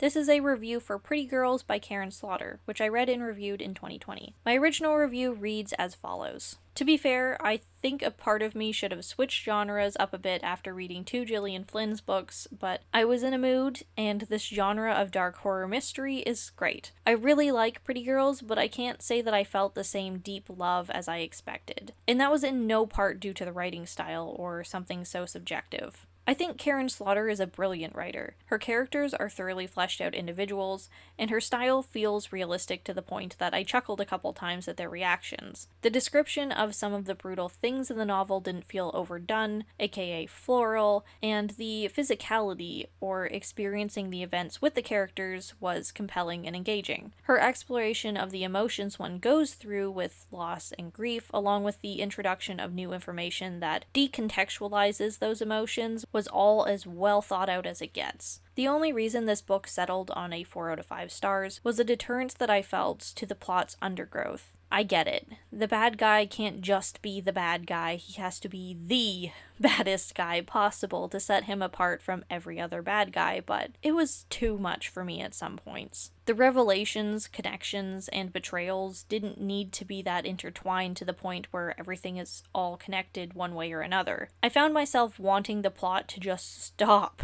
This is a review for Pretty Girls by Karin Slaughter, which I read and reviewed in 2020. My original review reads as follows. To be fair, I think a part of me should have switched genres up a bit after reading 2 Gillian Flynn's books, but I was in a mood, and this genre of dark horror mystery is great. I really like Pretty Girls, but I can't say that I felt the same deep love as I expected. And that was in no part due to the writing style or something so subjective. I think Karin Slaughter is a brilliant writer. Her characters are thoroughly fleshed out individuals, and her style feels realistic to the point that I chuckled a couple times at their reactions. The description of some of the brutal things in the novel didn't feel overdone, aka floral, and the physicality, or experiencing the events with the characters, was compelling and engaging. Her exploration of the emotions one goes through with loss and grief, along with the introduction of new information that decontextualizes those emotions, was all as well thought out as it gets. The only reason this book settled on a 4 out of 5 stars was the deterrence that I felt to the plot's undergrowth. I get it. The bad guy can't just be the bad guy, he has to be the baddest guy possible to set him apart from every other bad guy, but it was too much for me at some points. The revelations, connections, and betrayals didn't need to be that intertwined to the point where everything is all connected one way or another. I found myself wanting the plot to just stop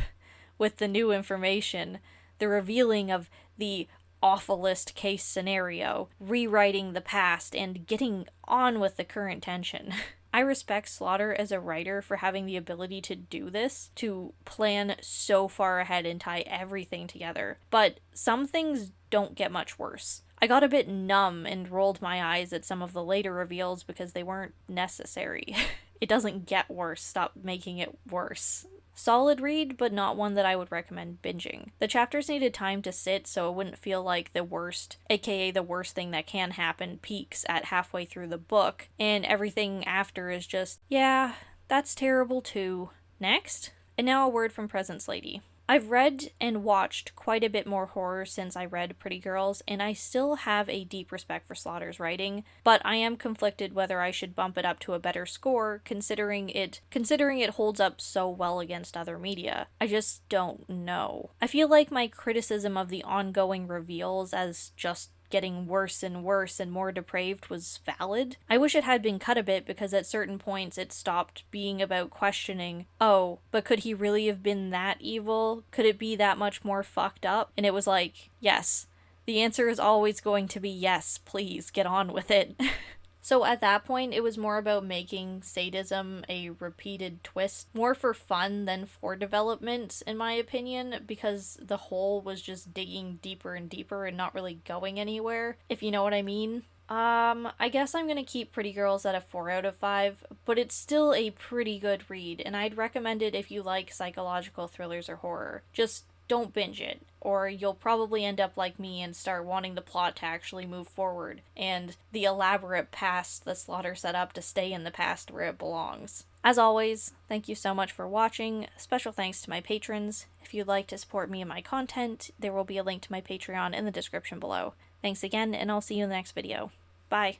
with the new information, the revealing of the awfulest case scenario, rewriting the past, and getting on with the current tension. I respect Slaughter as a writer for having the ability to do this, to plan so far ahead and tie everything together, but some things don't get much worse. I got a bit numb and rolled my eyes at some of the later reveals because they weren't necessary. It doesn't get worse, stop making it worse. Solid read, but not one that I would recommend binging. The chapters needed time to sit so it wouldn't feel like the worst, aka the worst thing that can happen, peaks at halfway through the book, and everything after is just, yeah, that's terrible too. Next? And now a word from Presence Lady. I've read and watched quite a bit more horror since I read Pretty Girls, and I still have a deep respect for Slaughter's writing, but I am conflicted whether I should bump it up to a better score considering it holds up so well against other media. I just don't know. I feel like my criticism of the ongoing reveals as just getting worse and worse and more depraved was valid. I wish it had been cut a bit because at certain points it stopped being about questioning, oh, but could he really have been that evil? Could it be that much more fucked up? And it was like, yes. The answer is always going to be yes, please, get on with it. So at that point, it was more about making sadism a repeated twist, more for fun than for development, in my opinion, because the hole was just digging deeper and deeper and not really going anywhere, if you know what I mean. I guess I'm gonna keep Pretty Girls at a 4 out of 5, but it's still a pretty good read, and I'd recommend it if you like psychological thrillers or horror. Just don't binge it, or you'll probably end up like me and start wanting the plot to actually move forward, and the elaborate past the Slaughter set up to stay in the past where it belongs. As always, thank you so much for watching. Special thanks to my patrons. If you'd like to support me and my content, there will be a link to my Patreon in the description below. Thanks again, and I'll see you in the next video. Bye!